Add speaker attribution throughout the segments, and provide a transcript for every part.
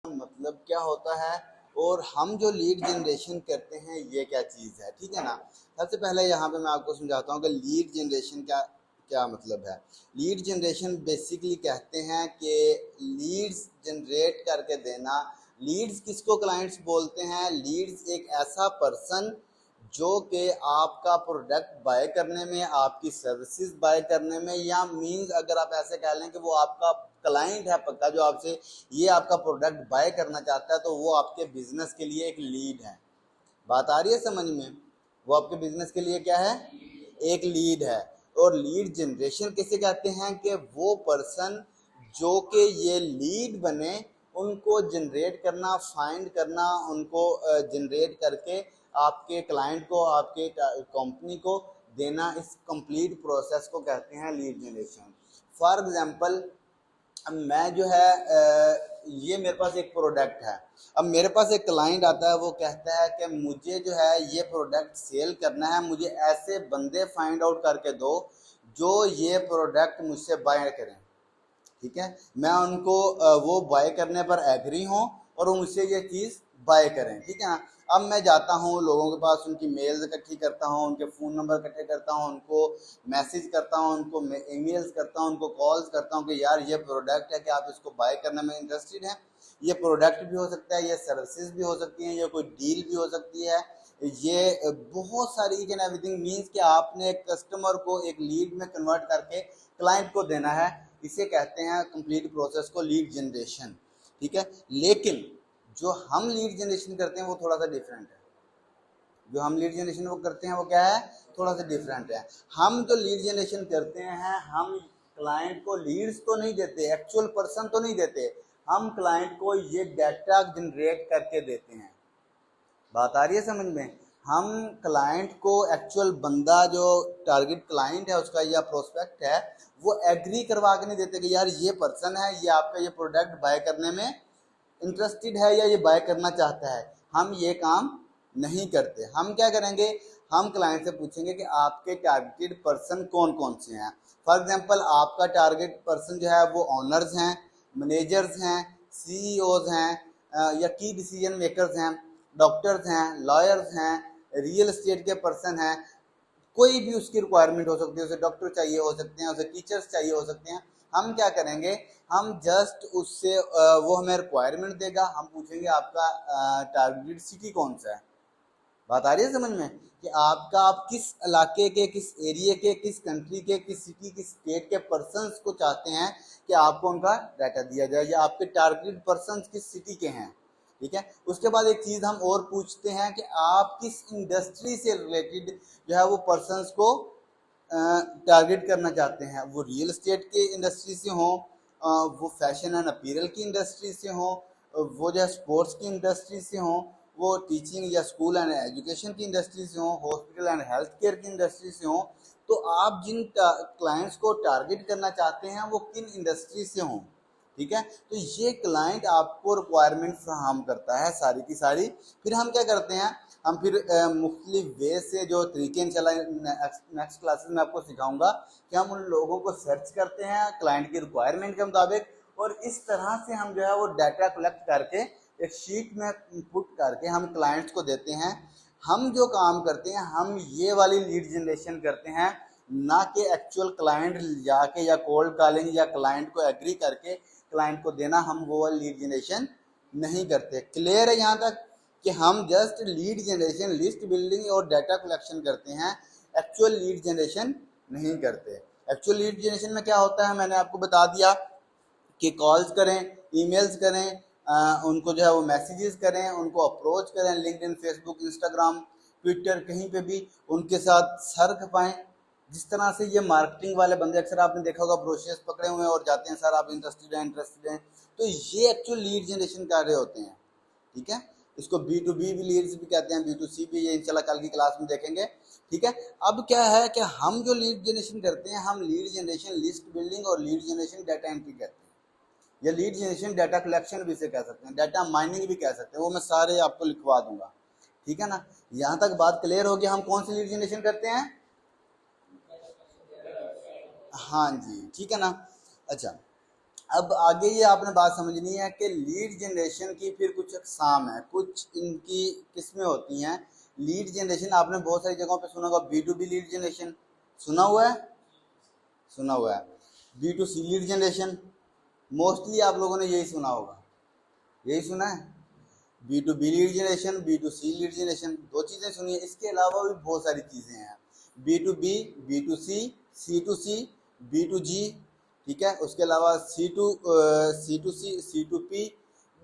Speaker 1: मतलब क्या होता है और हम जो लीड जनरेशन करते हैं ये क्या चीज़ है, ठीक है ना। सबसे पहले यहाँ पे मैं आपको समझाता हूँ कि लीड जनरेशन क्या क्या मतलब है। लीड जनरेशन बेसिकली कहते हैं कि लीड्स जनरेट करके देना। लीड्स किसको क्लाइंट्स बोलते हैं? लीड्स एक ऐसा पर्सन जो कि आपका प्रोडक्ट बाय करने में, आपकी सर्विसेज बाय करने में, या मीन्स अगर आप ऐसे कह लें कि वो आपका क्लाइंट है पक्का, जो आपसे ये आपका प्रोडक्ट बाय करना चाहता है, तो वो आपके बिजनेस के लिए एक लीड है। बात आ रही है समझ में? वो आपके बिजनेस के लिए क्या है? एक लीड है। और लीड जनरेशन किसे कहते हैं? कि वो पर्सन जो कि ये लीड बने, उनको जनरेट करना, फाइंड करना, उनको जनरेट करके आपके क्लाइंट को, आपके कंपनी को देना, इस कंप्लीट प्रोसेस को कहते हैं लीड जनरेशन। फॉर एग्जांपल, अब मैं जो है ये मेरे पास एक प्रोडक्ट है। अब मेरे पास एक क्लाइंट आता है, वो कहता है कि मुझे जो है ये प्रोडक्ट सेल करना है, मुझे ऐसे बंदे फाइंड आउट करके दो जो ये प्रोडक्ट मुझसे बाय करें, ठीक है। मैं उनको वो बाय करने पर एग्री हों और मुझसे ये चीज़ बाय करें, ठीक है ना। अब मैं जाता हूँ लोगों के पास, उनकी मेल्स इकट्ठी करता हूँ, उनके फ़ोन नंबर इकट्ठे करता हूँ, उनको मैसेज करता हूँ, उनको ईमेल्स करता हूँ, उनको कॉल्स करता हूँ कि यार ये प्रोडक्ट है कि आप इसको बाय करने में इंटरेस्टेड हैं। ये प्रोडक्ट भी हो सकता है, ये सर्विसेज भी हो सकती हैं, ये कोई डील भी हो सकती है, ये बहुत सारी ईच एंड एवरीथिंग। मीन्स कि आपने एक कस्टमर को एक लीड में कन्वर्ट करके क्लाइंट को देना है। इसे कहते हैं कंप्लीट प्रोसेस को लीड जनरेशन, ठीक है। लेकिन जो हम लीड जनरेशन करते हैं वो थोड़ा सा डिफरेंट है। जो हम लीड जनरेशन वो करते हैं वो क्या है? थोड़ा सा डिफरेंट है। हम जो लीड जनरेशन करते हैं, हम क्लाइंट को लीड्स तो नहीं देते, एक्चुअल पर्सन तो नहीं देते, हम क्लाइंट को ये डाटा जनरेट करके देते हैं। बात आ रही है समझ में? हम क्लाइंट को एक्चुअल बंदा जो टारगेट क्लाइंट है उसका या प्रोस्पेक्ट है, वो एग्री करवा के नहीं देते कि यार ये पर्सन है, ये आपका ये प्रोडक्ट बाय करने में इंटरेस्टेड है या ये बाय करना चाहता है। हम ये काम नहीं करते। हम क्या करेंगे? हम क्लाइंट से पूछेंगे कि आपके टारगेटेड पर्सन कौन कौन से हैं। फॉर एग्जांपल, आपका टारगेट पर्सन जो है वो ऑनर्स हैं, मैनेजर्स हैं, सीईओज हैं, या की डिसीजन मेकर्स हैं, डॉक्टर्स हैं, लॉयर्स हैं, रियल एस्टेट के पर्सन हैं। कोई भी उसकी रिक्वायरमेंट हो सकती है, उसे डॉक्टर चाहिए हो सकते हैं, उसे टीचर्स चाहिए हो सकते हैं। हम क्या करेंगे? हम जस्ट उससे वो हमें रिक्वायरमेंट देगा, हम पूछेंगे आपका टारगेट सिटी कौन सा है। बात आ रही है समझ में? कि आपका, आप किस इलाके के, किस एरिया के, किस कंट्री के, किस सिटी, किस स्टेट के पर्सन्स को चाहते हैं कि आपको उनका डाटा दिया जाए, या आपके टारगेट पर्सन्स किस सिटी के हैं, ठीक है। उसके बाद एक चीज़ हम और पूछते हैं कि आप किस इंडस्ट्री से रिलेटेड जो है वो पर्सन्स को टारगेट करना चाहते हैं। वो रियल एस्टेट के इंडस्ट्री से हों, वो फैशन एंड अपीयरल की इंडस्ट्री से हों, वो जो है स्पोर्ट्स की इंडस्ट्री से हों, वो टीचिंग या स्कूल एंड एजुकेशन की इंडस्ट्री से हों, हॉस्पिटल एंड हेल्थ केयर की इंडस्ट्री से हों। तो आप जिन क्लाइंट्स को टारगेट करना चाहते हैं वो किन इंडस्ट्री से हों, ठीक है। तो ये क्लाइंट आपको रिक्वायरमेंट फ्राहम करता है सारी की सारी। फिर हम क्या करते हैं? हम फिर मुख्तलिफ वे से, जो तरीके इंशाल्लाह नेक्स्ट क्लासेस में आपको सिखाऊंगा, कि हम उन लोगों को सर्च करते हैं क्लाइंट की रिक्वायरमेंट के मुताबिक, और इस तरह से हम जो है वो डाटा कलेक्ट करके एक शीट में पुट करके हम क्लाइंट्स को देते हैं। हम जो काम करते हैं, हम ये वाली लीड जनरेशन करते हैं, ना कि एक्चुअल क्लाइंट जाके या कोल्ड कॉलिंग या क्लाइंट को एग्री करके क्लाइंट को देना। हम वो वाली लीड जनरेशन नहीं करते। क्लियर है यहाँ तक? कि हम just lead generation, list building और डाटा कलेक्शन करते हैं, एक्चुअल लीड जनरेशन नहीं करते। एक्चुअल लीड जनरेशन में क्या होता है, मैंने आपको बता दिया कि कॉल्स करें, ईमेल्स करें, उनको जो है वो मैसेजेस करें, उनको अप्रोच करें, लिंक्डइन, फेसबुक, इंस्टाग्राम, ट्विटर, कहीं पे भी उनके साथ सर खपाएं। जिस तरह से ये मार्केटिंग वाले बंदे, अक्सर आपने देखा होगा, ब्रोशर्स पकड़े हुए हैं और जाते हैं, सर आप इंटरेस्टेड हैं। तो ये एक्चुअल लीड जनरेशन कर रहे होते हैं, ठीक है। इसको B2B भी लीड्स भी कहते हैं, B2C भी, ये इंशाल्लाह कल की क्लास में देखेंगे, ठीक है। अब क्या है कि हम जो लीड जनरेशन करते हैं, हम लीड जनरेशन, लिस्ट बिल्डिंग और लीड जनरेशन डाटा एंट्री करते हैं, या लीड जनरेशन डाटा कलेक्शन भी इसे कह सकते हैं, डाटा माइनिंग भी कह सकते हैं। वो मैं सारे आपको लिखवा दूंगा, ठीक है ना। यहाँ तक बात क्लियर होगी? हम कौन सी लीड जनरेशन करते हैं? हाँ जी, ठीक है ना। अच्छा, अब आगे ये आपने बात समझनी है कि लीड जनरेशन की फिर कुछ अक़साम है, कुछ इनकी किस्में होती हैं। लीड जनरेशन आपने बहुत सारी जगहों पे सुना होगा, B2B लीड जनरेशन सुना हुआ है, सुना हुआ है। B2C लीड जनरेशन मोस्टली आप लोगों ने यही सुना होगा, यही सुना है। B2B lead generation, B2C lead generation, दो चीज़ें सुनी है। इसके अलावा भी बहुत सारी चीज़ें हैं, B2B, B2C, C2C, B2G, ठीक है। उसके अलावा C2C, C2P,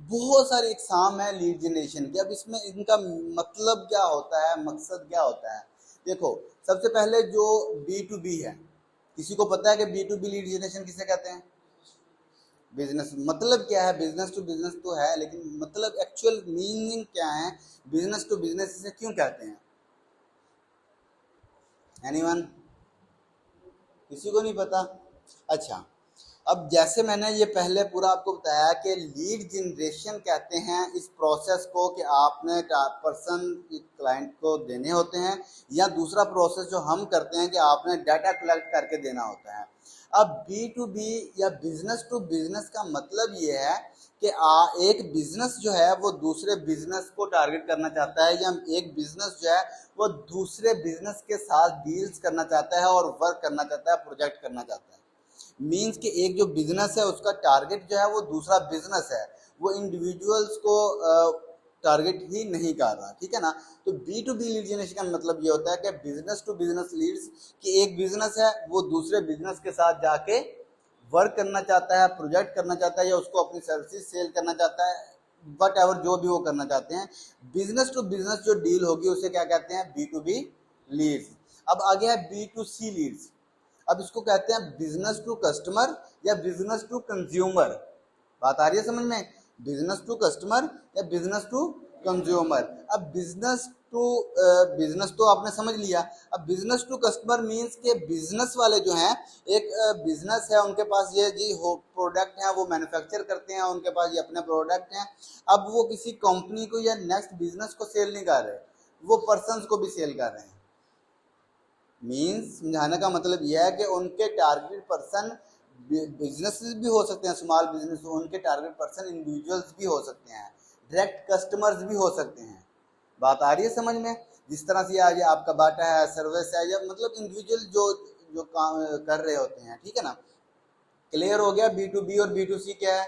Speaker 1: बहुत सारी इकसाम है लीड जनरेशन की। अब इसमें इनका मतलब क्या होता है, मकसद क्या होता है? देखो, सबसे पहले जो B2B है, किसी को पता है कि B2B लीड जनरेशन किसे कहते हैं? बिजनेस। मतलब क्या है? बिजनेस टू बिजनेस तो है, लेकिन मतलब एक्चुअल मीनिंग क्या है? बिजनेस टू बिजनेस इसे क्यों कहते हैं? एनीवन? किसी को नहीं पता? अच्छा, अब जैसे मैंने ये पहले पूरा आपको बताया कि लीड जनरेशन कहते हैं इस प्रोसेस को कि आपने पर्सन क्लाइंट को देने होते हैं, या दूसरा प्रोसेस जो हम करते हैं कि आपने डाटा कलेक्ट करके देना होता है। अब B2B या बिजनेस टू बिजनेस का मतलब ये है कि एक बिजनेस जो है वो दूसरे बिजनेस को टारगेट करना चाहता है, या एक बिजनेस जो है वो दूसरे बिजनेस के साथ डील्स करना चाहता है और वर्क करना चाहता है, प्रोजेक्ट करना चाहता है। मीन्स कि एक जो बिजनेस है उसका टारगेट जो है वो दूसरा बिजनेस है, वो इंडिविजुअल्स को टारगेट ही नहीं कर रहा, ठीक है ना। तो B2B लीड जनरेशन का मतलब ये होता है कि बिजनेस टू बिजनेस लीड्स, कि एक बिजनेस है वो दूसरे बिजनेस के साथ जाके वर्क करना चाहता है, प्रोजेक्ट करना चाहता है, या उसको अपनी सर्विसेज सेल करना चाहता है, वट एवर जो भी वो करना चाहते हैं। बिजनेस टू बिजनेस जो डील होगी उसे क्या कहते हैं? B2B Leeds. अब आगे है B2C लीड्स। अब इसको कहते हैं बिजनेस टू कस्टमर या बिजनेस टू कंज्यूमर। बात आ रही है समझ में? बिजनेस टू कस्टमर या बिजनेस टू कंज्यूमर। अब बिजनेस टू बिजनेस तो आपने समझ लिया। अब बिजनेस टू कस्टमर मींस के बिजनेस वाले जो हैं, एक बिजनेस है उनके पास ये जी हो प्रोडक्ट है, वो मैन्युफैक्चर करते हैं, उनके पास ये अपने प्रोडक्ट हैं। अब वो किसी कंपनी को या नेक्स्ट बिजनेस को सेल नहीं कर रहे, वो पर्सनस को भी सेल कर रहे हैं। मीन्स समझाने का मतलब यह है कि उनके टारगेट पर्सन बिजनेस भी हो सकते हैं, स्मॉल बिजनेस, उनके टारगेट पर्सन इंडिविजुअल्स भी हो सकते हैं, डायरेक्ट कस्टमर्स भी हो सकते हैं। बात आ रही है समझ में? जिस तरह से आज आपका बाटा है, सर्विस है, या मतलब इंडिविजुअल जो जो काम कर रहे होते हैं, ठीक है ना। क्लियर हो गया? B2B और B2C क्या है?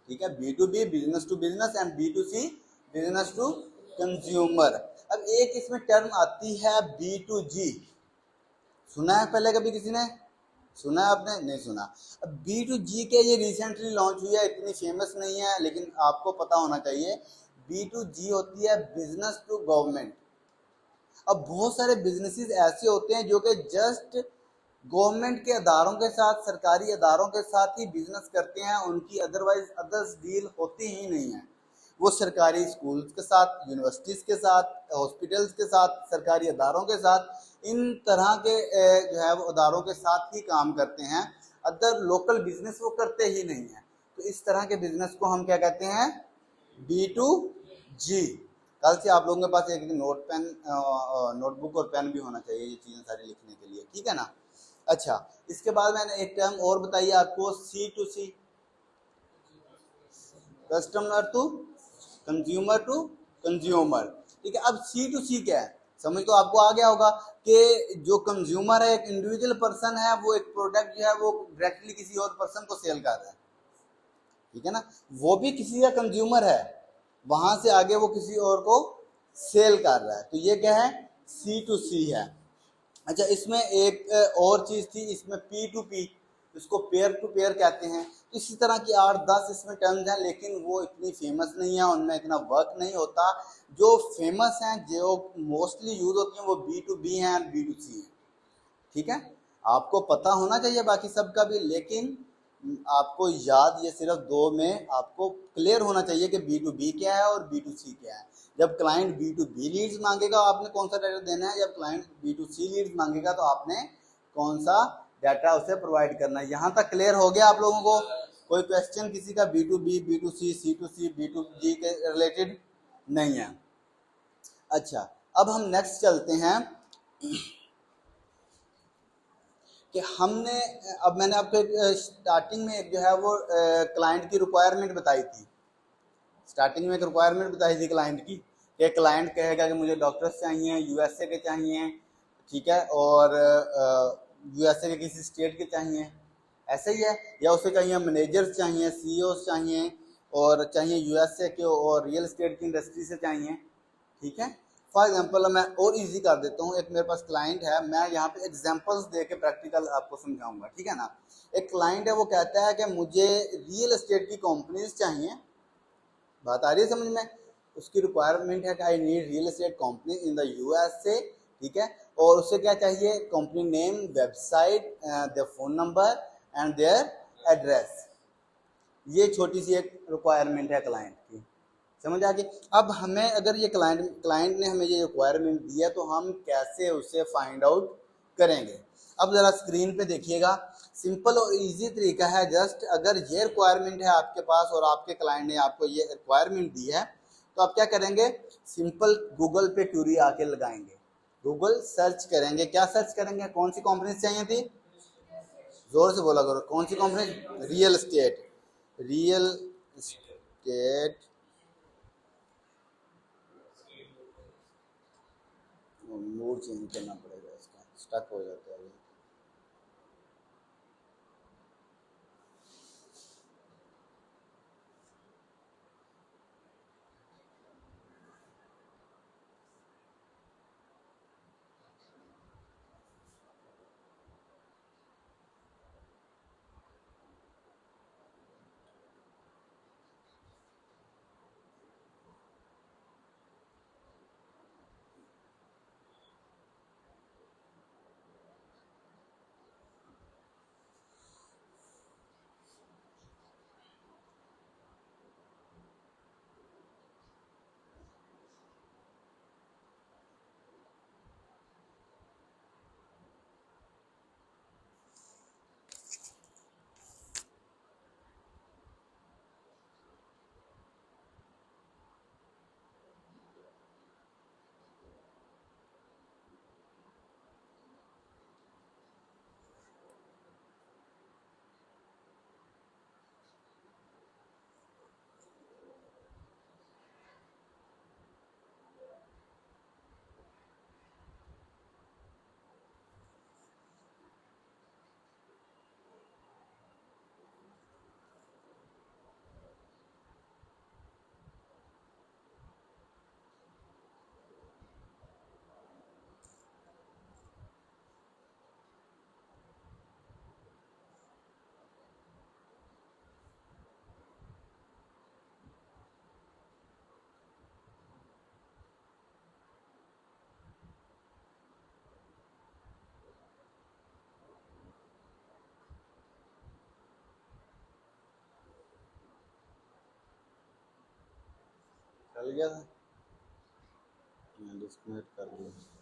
Speaker 1: ठीक है, B2B business to business and B2C business to consumer. अब एक इसमें टर्म आती है B2G। सुना है पहले कभी किसी ने? सुना है आपने? नहीं सुना। अब B2G के ये रिसेंटली लॉन्च हुई है, इतनी फेमस नहीं है लेकिन आपको पता होना चाहिए। B2G होती है बिजनेस टू गवर्नमेंट। अब बहुत सारे बिजनेसेस ऐसे होते हैं जो कि जस्ट गवर्नमेंट के अदारों के साथ, सरकारी अदारों के साथ ही बिजनेस करते हैं, उनकी अदरवाइज अदर्स डील होती ही नहीं है। वो सरकारी स्कूल्स के साथ, यूनिवर्सिटीज़ के साथ, हॉस्पिटल्स के साथ, सरकारी अदारों के साथ, इन तरह के जो है वो अदारों के साथ ही काम करते हैं। अदर लोकल बिजनेस वो करते ही नहीं है। तो इस तरह के बिजनेस को हम क्या कहते हैं? B2G। कल से आप लोगों के पास एक नोटबुक और पेन भी होना चाहिए ये चीज़ें सारी लिखने के लिए, ठीक है ना। अच्छा, इसके बाद मैंने एक टर्म और बताई आपको, C2C, customer to consumer to consumer, ठीक है। अब C2C क्या है? समझ तो आपको आ गया होगा कि जो कंज्यूमर है, एक इंडिविजुअल पर्सन है, वो एक प्रोडक्ट जो है वो डायरेक्टली किसी और पर्सन को सेल कर रहा है, ठीक है ना। वो भी किसी का कंज्यूमर है, वहां से आगे वो किसी और को सेल कर रहा है। तो ये क्या है? C2C है। अच्छा, इसमें एक और चीज थी, इसमें P2P, इसको पेयर टू पेयर कहते हैं। इसी तरह की 8-10 इसमें टर्म्स हैं, लेकिन वो इतनी फेमस नहीं है, उनमें इतना वर्क नहीं होता। जो फेमस हैं, जो मोस्टली यूज होती हैं, वो B2B हैं और B2C हैं, ठीक है। आपको पता होना चाहिए बाकी सबका भी, लेकिन आपको याद ये सिर्फ दो में आपको क्लियर होना चाहिए कि B2B क्या है और B2C क्या है। जब क्लाइंट B2B लीड्स मांगेगा आपने कौन सा डाटा देना है, जब क्लाइंट B2C लीड्स मांगेगा तो आपने कौन सा डाटा उसे प्रोवाइड करना है। यहाँ तक क्लियर हो गया आप लोगों को? कोई क्वेश्चन किसी का B2B, B2C, C2C, B2G के रिलेटेड नहीं है? अच्छा, अब हम नेक्स्ट चलते हैं। कि हमने, अब मैंने आपको स्टार्टिंग में एक जो है वो क्लाइंट की रिक्वायरमेंट बताई थी, स्टार्टिंग में एक रिक्वायरमेंट बताई थी क्लाइंट की, कि क्लाइंट कहेगा कि मुझे डॉक्टर्स चाहिए, यूएसए के चाहिए, ठीक है, और यूएसए के किसी स्टेट के चाहिए, ऐसे ही है, या उसे चाहिए मैनेजर्स चाहिए, सीईओस चाहिए, और चाहिए यूएसए के और रियल एस्टेट की इंडस्ट्री से चाहिए, ठीक है। फॉर एग्जांपल मैं और इजी कर देता हूँ, एक मेरे पास क्लाइंट है, मैं यहाँ पे एग्जांपल्स दे के प्रैक्टिकल आपको समझाऊंगा, ठीक है ना। एक क्लाइंट है, वो कहता है कि मुझे रियल एस्टेट की कंपनीज चाहिए, बात आ रही है समझ में। उसकी रिक्वायरमेंट है कि I need real estate company in the USA, ठीक है, और उसे क्या चाहिए, company name, website, their phone number and their address. ये छोटी सी एक रिक्वायरमेंट है क्लाइंट की, समझ आ गई। अब हमें अगर ये क्लाइंट ने हमें ये रिक्वायरमेंट दिया तो हम कैसे उसे फाइंड आउट करेंगे। अब ज़रा स्क्रीन पे देखिएगा, सिंपल और इजी तरीका है। जस्ट अगर ये रिक्वायरमेंट है आपके पास और आपके क्लाइंट ने आपको ये रिक्वायरमेंट दी है, तो आप क्या करेंगे, सिंपल गूगल पे क्यूरी आके लगाएंगे, गूगल सर्च करेंगे। क्या सर्च करेंगे, कौन सी कंपनी चाहिए थी, जोर से बोला करो, कौन सी company, real estate, real estate, mood change करना पड़ेगा इसका, स्टक हो जाता है। चल गया था, मैं डिस्कनेक्ट कर दिया।